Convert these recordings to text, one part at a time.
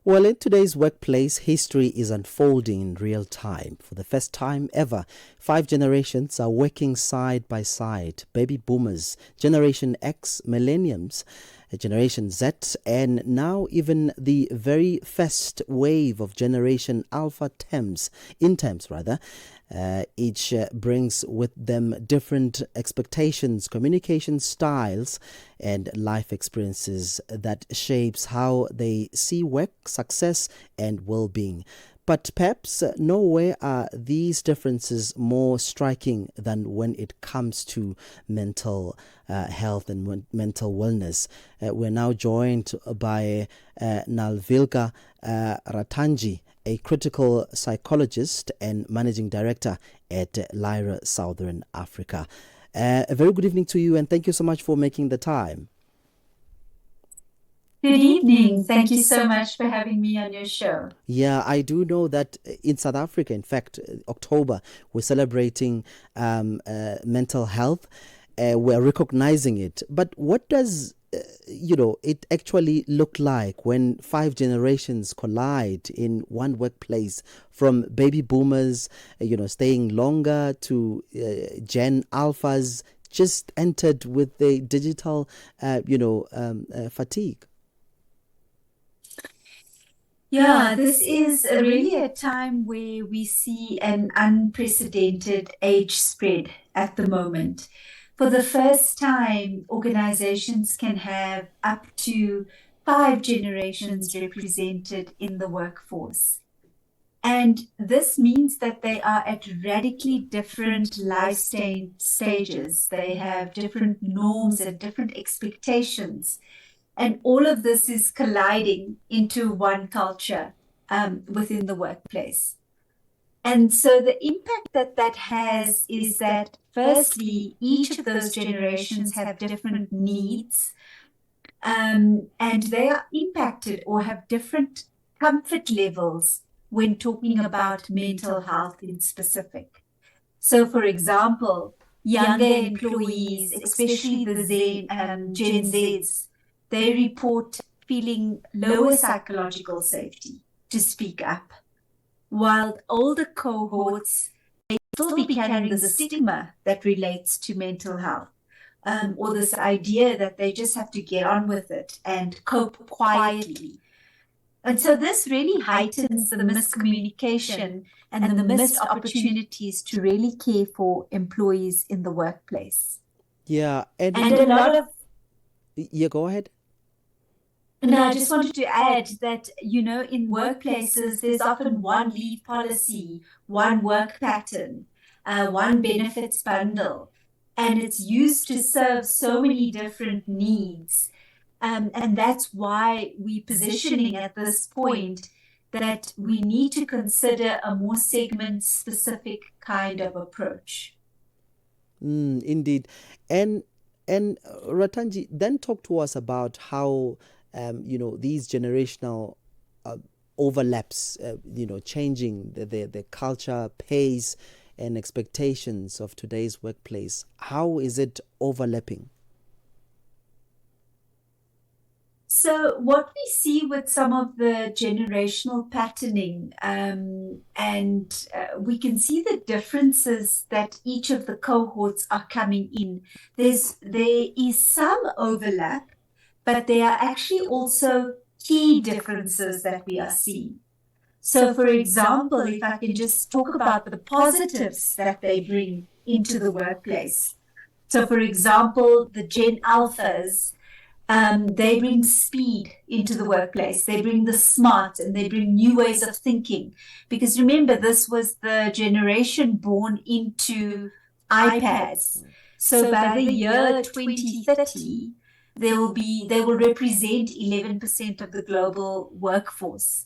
Well, in today's workplace, history is unfolding in real time. For the first time ever, five generations are working side by side. Baby boomers, Generation X, Millennials, Generation Z, and now even the very first wave of Generation Alpha interns rather. Each brings with them different expectations, communication styles, and life experiences that shapes how they see work, success, and well-being. But perhaps nowhere are these differences more striking than when it comes to mental health and mental wellness. We're now joined by Navlika Ratangee, a critical psychologist and managing director at Lyra Southern Africa. A very good evening to you, and thank you so much for making the time. Good evening. Thank you so much for having me on your show. Yeah, I do know that in South Africa, in fact, October, we're celebrating mental health. We're recognizing it. But what does it actually look like when five generations collide in one workplace, from baby boomers, staying longer, to Gen Alphas just entered with the digital, fatigue? Yeah, this is really a time where we see an unprecedented age spread at the moment. For the first time, organizations can have up to 5 generations represented in the workforce. And this means that they are at radically different life stages. They have different norms and different expectations. And all of this is colliding into one culture within the workplace. And so the impact that has is that, firstly, each of those generations have different needs, and they are impacted or have different comfort levels when talking about mental health in specific. So, for example, younger employees, especially the Gen Zs, they report feeling lower psychological safety to speak up, while older cohorts may still be carrying the stigma that relates to mental health, or this idea that they just have to get on with it and cope quietly. And so this really heightens the miscommunication and the missed opportunities to really care for employees in the workplace. Yeah, and a lot of... Yeah, go ahead. No, I just wanted to add that, in workplaces, there's often one leave policy, one work pattern, one benefits bundle, and it's used to serve so many different needs. And that's why we're positioning at this point that we need to consider a more segment-specific kind of approach. Indeed. And Ratangee, then talk to us about how these generational overlaps, changing the culture, pace, and expectations of today's workplace. How is it overlapping? So what we see with some of the generational patterning, we can see the differences that each of the cohorts are coming in. There is some overlap, but there are actually also key differences that we are seeing. So, for example, if I can just talk about the positives that they bring into the workplace. So, for example, the Gen Alphas, they bring speed into the workplace. They bring the smart, and they bring new ways of thinking. Because remember, this was the generation born into iPads. So by the year 2030, they will represent 11% of the global workforce.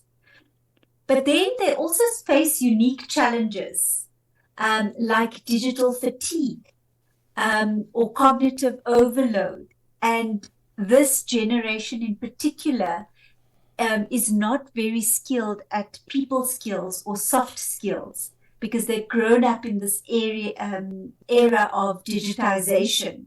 But then they also face unique challenges, like digital fatigue, or cognitive overload. And this generation in particular is not very skilled at people skills or soft skills, because they've grown up in this era of digitization.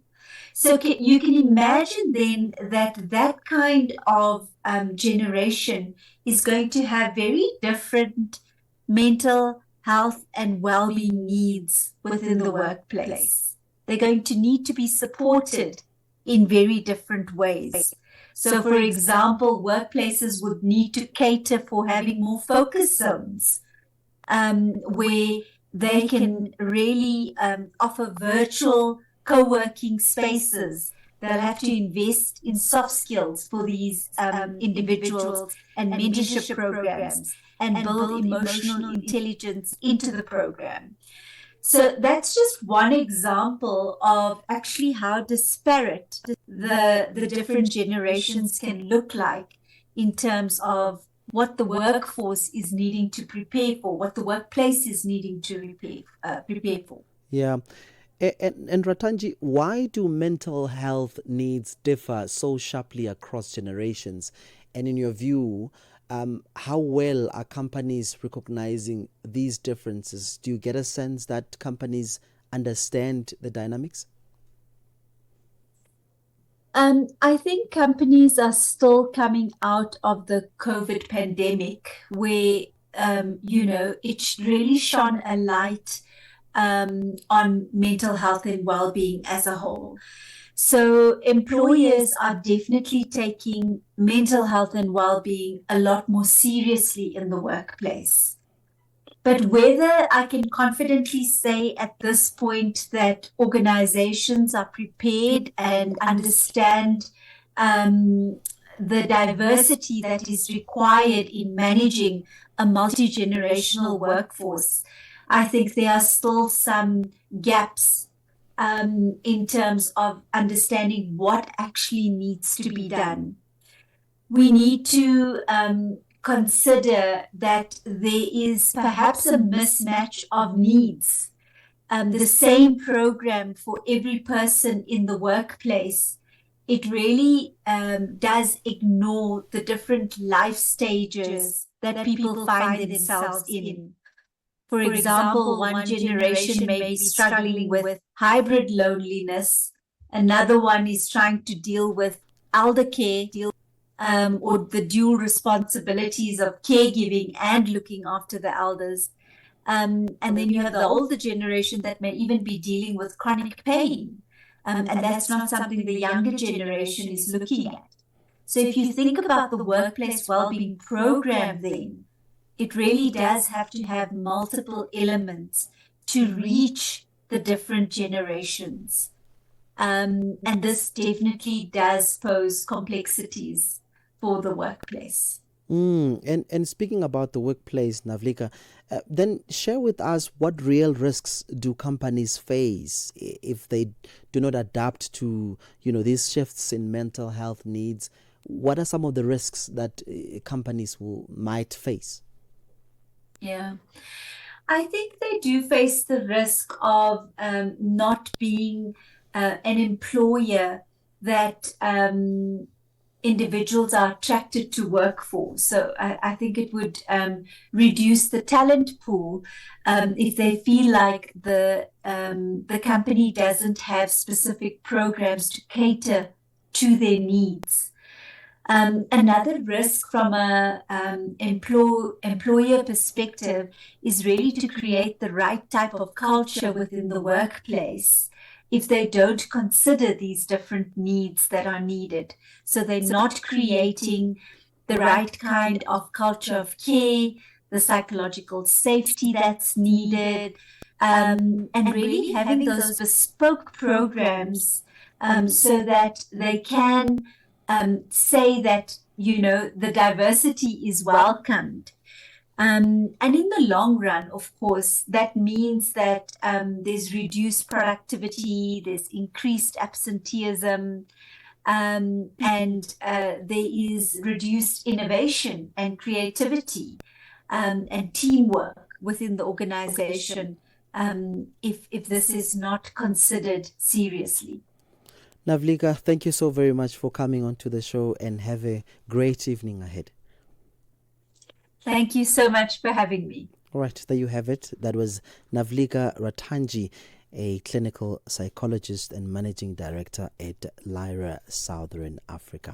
So you can imagine then that that kind of generation is going to have very different mental health and well-being needs within the workplace. They're going to need to be supported in very different ways. So, for example, workplaces would need to cater for having more focus zones where they can really offer virtual co-working spaces. They'll have to invest in soft skills for these individuals and mentorship programs and build emotional intelligence into the program. So that's just one example of actually how disparate the different generations can look like in terms of what the workforce is needing to prepare for, what the workplace is needing to prepare for. Yeah. And Ratangee, why do mental health needs differ so sharply across generations? And in your view, how well are companies recognizing these differences? Do you get a sense that companies understand the dynamics? I think companies are still coming out of the COVID pandemic where, it really shone a light on mental health and well-being as a whole. So employers are definitely taking mental health and well-being a lot more seriously in the workplace. But whether I can confidently say at this point that organizations are prepared and understand the diversity that is required in managing a multi-generational workforce, I think there are still some gaps in terms of understanding what actually needs to be done. We need to consider that there is perhaps a mismatch of needs. The same program for every person in the workplace, it really does ignore the different life stages that people find themselves in. For example, one generation may be struggling with hybrid loneliness, another one is trying to deal with elder care, or the dual responsibilities of caregiving and looking after the elders. And then you have the older generation that may even be dealing with chronic pain. And that's not something the younger generation is looking at. So if you think about the workplace well-being program then, it really does have to have multiple elements to reach the different generations. And this definitely does pose complexities for the workplace. And speaking about the workplace, Navlika, then share with us what real risks do companies face if they do not adapt to, these shifts in mental health needs. What are some of the risks that companies might face? Yeah, I think they do face the risk of not being an employer that individuals are attracted to work for. So I think it would reduce the talent pool if they feel like the company doesn't have specific programs to cater to their needs. Another risk from a employer perspective is really to create the right type of culture within the workplace if they don't consider these different needs that are needed. So they're not creating the right kind of culture of care, the psychological safety that's needed, and really having those bespoke programs so that they can say that, the diversity is welcomed. And in the long run, of course, that means that there's reduced productivity, there's increased absenteeism, and there is reduced innovation and creativity and teamwork within the organization if this is not considered seriously. Navlika, thank you so very much for coming on to the show and have a great evening ahead. Thank you so much for having me. All right, there you have it. That was Navlika Ratangee. a clinical psychologist and managing director at Lyra Southern Africa.